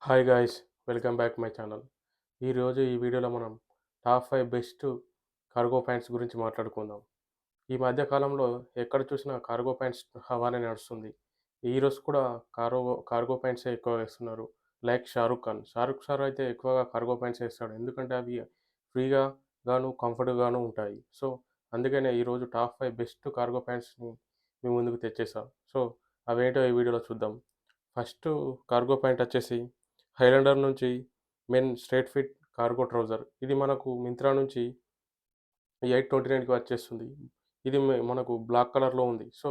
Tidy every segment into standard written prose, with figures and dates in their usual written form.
Hi guys, welcome back my channel. ఈరోజు ఈ వీడియోలో మనం టాప్ 5 బెస్ట్ కార్గో ప్యాంట్స్ గురించి మాట్లాడుకుందాం. ఈ మధ్య కాలంలో ఎక్కడ చూసినా కార్గో ప్యాంట్స్ హవానే నడుస్తుంది. హీరోస్ కూడా కార్గో ప్యాంట్సే ఎక్కువ వేస్తున్నారు. లైక్ షారుఖ్ ఖాన్. షారుఖ్ సార్ అయితే ఎక్కువగా కార్గో ప్యాంట్స్ వేస్తాడు. ఎందుకంటే అవి ఫ్రీగా కంఫర్ట్‌గాను ఉంటాయి. సో, అందుకనే ఈరోజు టాప్ 5 బెస్ట్ కార్గో ప్యాంట్స్‌ని మీ ముందుకు తెచ్చేసా. సో, అవేంటో ఈ వీడియోలో చూద్దాం. ఫస్టు కార్గో ప్యాంట్ వచ్చేసి హైలాండర్ నుంచి men straight fit cargo trouser. ఇది మనకు మింత్రా నుంచి 829కి వచ్చేస్తుంది. ఇది మనకు బ్లాక్ కలర్‌లో ఉంది. సో,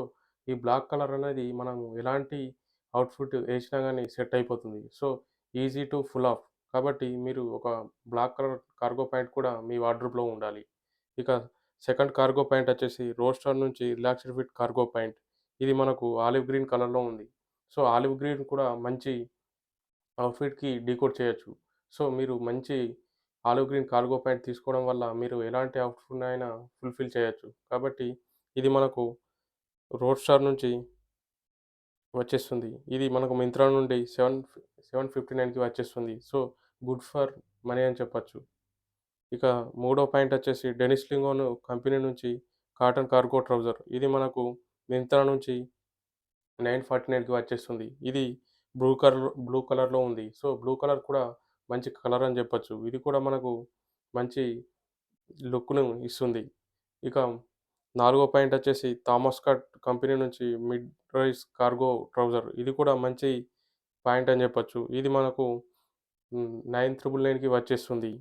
ఈ బ్లాక్ కలర్ అనేది మనము ఎలాంటి అవుట్‌ఫిట్ ఏసినా గాని సెట్ అయిపోతుంది. So, easy to pull off. కాబట్టి మీరు ఒక బ్లాక్ కలర్ కార్గో ప్యాంట్ కూడా మీ వార్డ్‌రోబ్‌లో ఉండాలి. ఇక సెకండ్ కార్గో ప్యాంట్ వచ్చేసి రోస్టర్ నుంచి రిలాక్స్డ్ ఫిట్ కార్గో ప్యాంట్. ఇది మనకు ఆలివ్ గ్రీన్ కలర్‌లో ఉంది. సో, ఆలివ్ గ్రీన్ కూడా మంచి అవుట్‌ఫిట్‌కి డీకోడ్ చేయొచ్చు. సో, మీరు మంచి ఆలివ్ గ్రీన్ కార్గో ప్యాంట్ తీసుకోవడం వల్ల మీరు ఎలాంటి అవుట్‌ఫిట్‌నైనా ఫుల్‌ఫిల్ చేయొచ్చు. కాబట్టి ఇది మనకు రోడ్ స్టార్ నుంచి వచ్చేస్తుంది. ఇది మనకు మింత్రా నుండి 759కి వచ్చేస్తుంది. సో, గుడ్ ఫర్ మనీ అని చెప్పొచ్చు. ఇక మూడో పాయింట్ వచ్చేసి డెనిస్ లింగోన్ కంపెనీ నుంచి కాటన్ కార్గో ట్రౌజర్. ఇది మనకు మింత్రా నుంచి 949కి వచ్చేస్తుంది. ఇది బ్లూ కలర్‌లో ఉంది. సో, బ్లూ కలర్ కూడా మంచి కలర్ అని చెప్పొచ్చు. ఇది కూడా మనకు మంచి లుక్‌ను ఇస్తుంది. ఇక నాలుగో పాయింట్ వచ్చేసి థామస్ స్కాట్ కంపెనీ నుంచి మిడ్ రైజ్ కార్గో ట్రౌజర్. ఇది కూడా మంచి పాయింట్ అని చెప్పొచ్చు. ఇది మనకు 9,999కి వచ్చేస్తుంది.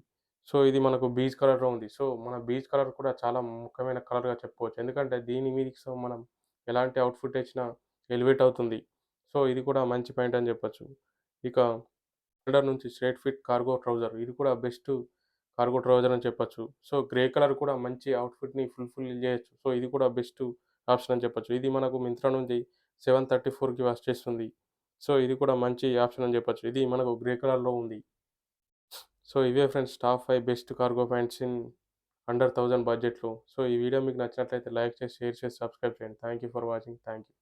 సో, ఇది మనకు బీచ్ కలర్‌లో ఉంది. సో, మన బీచ్ కలర్ కూడా చాలా ముఖ్యమైన కలర్‌గా చెప్పుకోవచ్చు. ఎందుకంటే దీని మీదకి మనం ఎలాంటి అవుట్‌ఫిట్ ఏసినా ఎలివేట్ అవుతుంది. సో, ఇది కూడా మంచి పాయింట్ అని చెప్పొచ్చు. ఇక అండర్ నుంచి స్ట్రెయిట్ ఫిట్ కార్గో ట్రౌజర్. ఇది కూడా బెస్ట్ కార్గో ట్రౌజర్ అని చెప్పొచ్చు. సో, గ్రే కలర్ కూడా మంచి అవుట్‌ఫిట్‌ని ఫుల్‌ఫిల్ చేయొచ్చు. సో, ఇది కూడా బెస్ట్ ఆప్షన్ అని చెప్పొచ్చు. ఇది మనకు మింత్రా నుంచి 734కి వచ్చేస్తుంది. సో, ఇది కూడా మంచి ఆప్షన్ అని చెప్పొచ్చు. ఇది మనకు గ్రే కలర్‌లో ఉంది. సో, ఇవే friends top 5 best cargo pants in under 1000 బడ్జెట్‌లో. సో, ఈ వీడియో మీకు నచ్చినట్లయితే లైక్ చేసి, షేర్ చేసి, సబ్స్క్రైబ్ చేయండి. Thank you for watching. Thank you.